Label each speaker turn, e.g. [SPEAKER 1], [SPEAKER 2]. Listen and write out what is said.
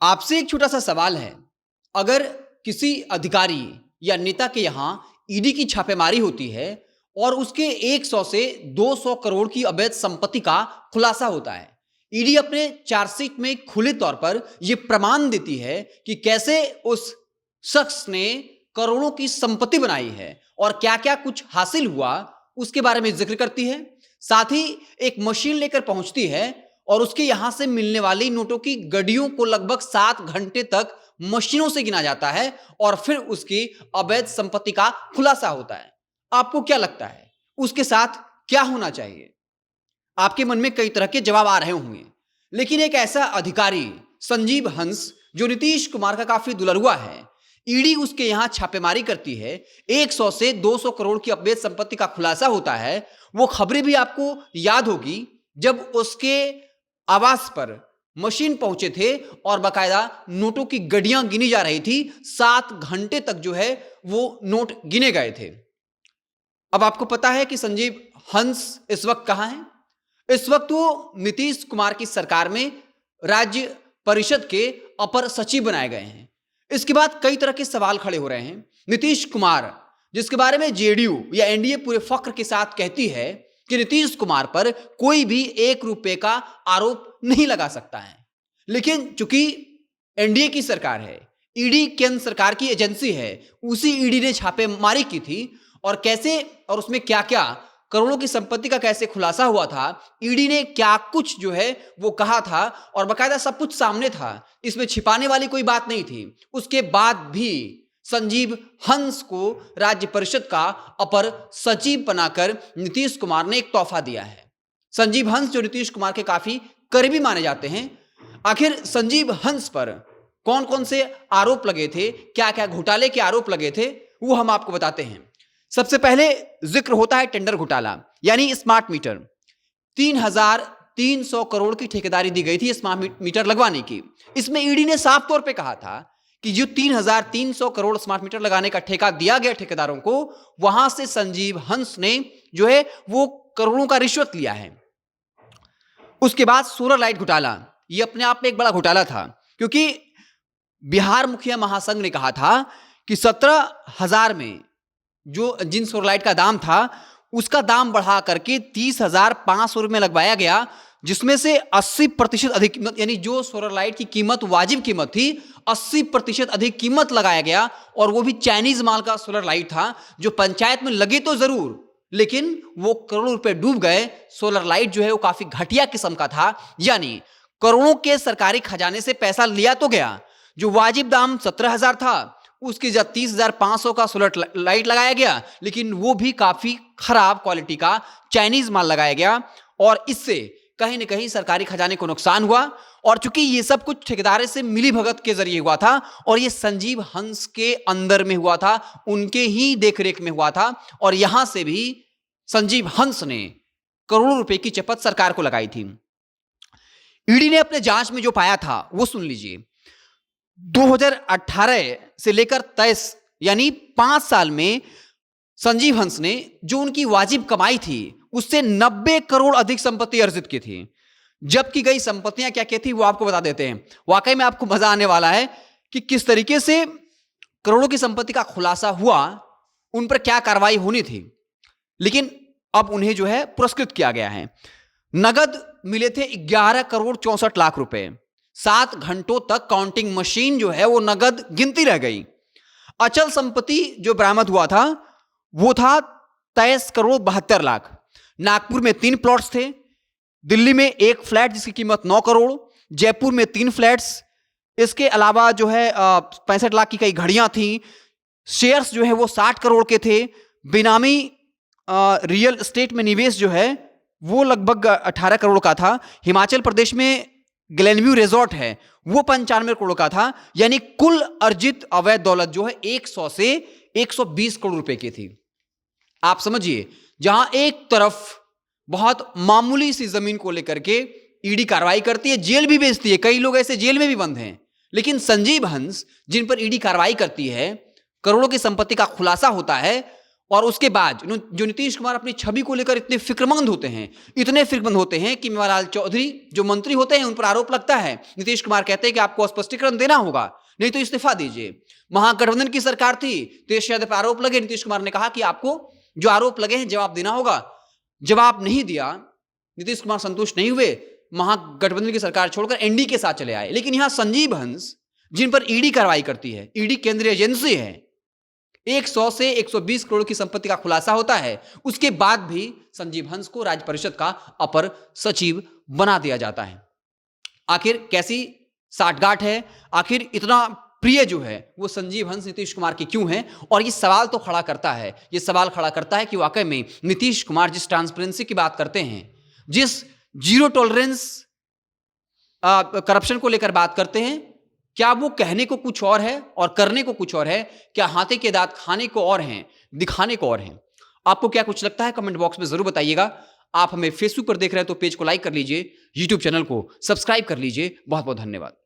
[SPEAKER 1] आपसे एक छोटा सा सवाल है। अगर किसी अधिकारी या नेता के यहां ईडी की छापेमारी होती है और उसके 100 से 200 करोड़ की अवैध संपत्ति का खुलासा होता है, ईडी अपने चार्जशीट में खुले तौर पर यह प्रमाण देती है कि कैसे उस शख्स ने करोड़ों की संपत्ति बनाई है और क्या क्या कुछ हासिल हुआ, उसके बारे में जिक्र करती है। साथ ही एक मशीन लेकर पहुंचती है और उसके यहां से मिलने वाली नोटों की गड्डियों को लगभग 7 घंटे तक मशीनों से गिना जाता है और फिर उसकी अवैध संपत्ति का खुलासा होता है। आपको क्या लगता है उसके साथ क्या होना चाहिए? आपके मन में कई तरह के जवाब आ रहे होंगे, लेकिन एक ऐसा अधिकारी संजीव हंस जो नीतीश कुमार का काफी दुलरुआ है, ईडी उसके यहां छापेमारी करती है, 100 से 200 करोड़ की अवैध संपत्ति का खुलासा होता है। वो खबरें भी आपको याद होगी जब उसके आवास पर मशीन पहुंचे थे और बाकायदा नोटों की गड्डियां गिनी जा रही थी। 7 घंटे तक जो है वो नोट गिने गए थे। अब आपको पता है कि संजीव हंस इस वक्त कहां है? इस वक्त वो नीतीश कुमार की सरकार में राज्य परिषद के अपर सचिव बनाए गए हैं। इसके बाद कई तरह के सवाल खड़े हो रहे हैं। नीतीश कुमार, जिसके बारे में जेडीयू या एनडीए पूरे फख्र के साथ कहती है कि नीतीश कुमार पर कोई भी 1 रुपए का आरोप नहीं लगा सकता है, लेकिन चूंकि एनडीए की सरकार है, ईडी केंद्र सरकार की एजेंसी है, उसी ईडी ने छापेमारी की थी और कैसे और उसमें क्या क्या करोड़ों की संपत्ति का कैसे खुलासा हुआ था, ईडी ने क्या कुछ जो है वो कहा था और बाकायदा सब कुछ सामने था, इसमें छिपाने वाली कोई बात नहीं थी। उसके बाद भी संजीव हंस को राज्य परिषद का अपर सचिव बनाकर नीतीश कुमार ने एक तोहफा दिया है। संजीव हंस जो नीतीश कुमार के काफी करीबी माने जाते हैं, आखिर संजीव हंस पर कौन कौन से आरोप लगे थे, क्या क्या घोटाले के आरोप लगे थे, वो हम आपको बताते हैं। सबसे पहले जिक्र होता है टेंडर घोटाला, यानी स्मार्ट मीटर। 3,300 करोड़ की ठेकेदारी दी गई थी स्मार्ट मीटर लगवाने की। इसमें ईडी ने साफ तौर पे कहा था कि जो 3,300 करोड़ स्मार्ट मीटर लगाने का ठेका दिया गया ठेकेदारों को, वहां से संजीव हंस ने जो है वो करोड़ों का रिश्वत लिया है। उसके बाद सोलर लाइट घोटाला, ये अपने आप में एक बड़ा घोटाला था, क्योंकि बिहार मुखिया महासंघ ने कहा था कि 17,000 में जो जिन सोलर लाइट का दाम था उसका दाम बढ़ा करके 30,500 रुपये लगवाया गया, जिसमें से 80% अधिक कीमत, यानी जो सोलर लाइट की कीमत वाजिब कीमत थी, 80% अधिक कीमत लगाया गया और वो भी चाइनीज माल का सोलर लाइट था, जो पंचायत में लगे तो जरूर लेकिन वो करोड़ों रुपए डूब गए। सोलर लाइट जो है वो काफी घटिया किस्म का था, यानी करोड़ों के सरकारी खजाने से पैसा लिया तो गया, जो वाजिब दाम 17,000 था उसकी जब 30,500 का सोलर लाइट लगाया गया, लेकिन वो भी काफी खराब क्वालिटी का चाइनीज माल लगाया गया और इससे कहीं ना कहीं सरकारी खजाने को नुकसान हुआ। और चूंकि ये सब कुछ ठेकेदार से मिली भगत के जरिए हुआ था और ये संजीव हंस के अंदर में हुआ था, उनके ही देखरेख में हुआ था, और यहां से भी संजीव हंस ने करोड़ों रुपए की चपत सरकार को लगाई थी। ईडी ने अपने जांच में जो पाया था वो सुन लीजिए। 2018 से लेकर 23 यानी 5 साल में संजीव हंस ने जो उनकी वाजिब कमाई थी उससे 90 करोड़ अधिक संपत्ति अर्जित की थी। जब्त की गई संपत्तियां क्या क्या थी वो आपको बता देते हैं। वाकई में आपको मजा आने वाला है कि किस तरीके से करोड़ों की संपत्ति का खुलासा हुआ, उन पर क्या कार्रवाई होनी थी, लेकिन अब उन्हें जो है पुरस्कृत किया गया है। नगद मिले थे 11 करोड़ 64 लाख रुपए। 7 घंटों तक काउंटिंग मशीन जो है वो नगद गिनती रह गई। अचल संपत्ति जो बरामद हुआ था वो था 23 करोड़ 72 लाख। नागपुर में 3 प्लॉट्स थे, दिल्ली में 1 फ्लैट जिसकी कीमत 9 करोड़, जयपुर में 3 फ्लैट्स, इसके अलावा जो है 65 लाख की कई घड़ियां थी। शेयर्स जो है वो 60 करोड़ के थे। बेनामी रियल एस्टेट में निवेश जो है वो लगभग 18 करोड़ का था। हिमाचल प्रदेश में ग्लेनव्यू रिजॉर्ट है वो 95 करोड़ का था। यानी कुल अर्जित अवैध दौलत जो है 100 से 120 करोड़ रुपए की थी। आप समझिए, जहां एक तरफ बहुत मामूली सी जमीन को लेकर के ईडी कार्रवाई करती है, जेल भी भेजती है, कई लोग ऐसे जेल में भी बंद हैं, लेकिन संजीव हंस जिन पर ईडी कार्रवाई करती है, करोड़ों की संपत्ति का खुलासा होता है, और उसके बाद जो नीतीश कुमार अपनी छवि को लेकर इतने फिक्रमंद होते हैं, इतने फिक्रमंद होते हैं कि मेवालाल चौधरी जो मंत्री होते हैं उन पर आरोप लगता है। नीतीश कुमार कहते हैं कि आपको स्पष्टीकरण देना होगा, नहीं तो इस्तीफा दीजिए। महागठबंधन की सरकार थी, तेजस्वी यादव पर आरोप लगे, नीतीश कुमार ने कहा कि आपको जो आरोप लगे हैं जवाब देना होगा। जवाब नहीं दिया, नीतीश कुमार संतुष्ट नहीं हुए, महागठबंधन की सरकार छोड़कर एनडीए के साथ चले आए। लेकिन यहां संजीव हंस, जिन पर ईडी कार्रवाई करती है, ईडी केंद्रीय एजेंसी है, 100 से 120 करोड़ की संपत्ति का खुलासा होता है, उसके बाद भी संजीव हंस को राज्य परिषद का अपर सचिव बना दिया जाता है। आखिर कैसी साठगांठ है, आखिर इतना प्रिय जो है वो संजीव हंस नीतीश कुमार की क्यों है? और ये सवाल तो खड़ा करता है, ये सवाल खड़ा करता है कि वाकई में नीतीश कुमार जिस ट्रांसपेरेंसी की बात करते हैं, जिस जीरो टॉलरेंस करप्शन को लेकर बात करते हैं, क्या वो कहने को कुछ और है और करने को कुछ और है? क्या हाथे के दांत खाने को और हैं, दिखाने को और हैं? आपको क्या कुछ लगता है? कमेंट बॉक्स में जरूर बताइएगा। आप हमें फेसबुक पर देख रहे हैं तो पेज को लाइक कर लीजिए, यूट्यूब चैनल को सब्सक्राइब कर लीजिए। बहुत बहुत धन्यवाद।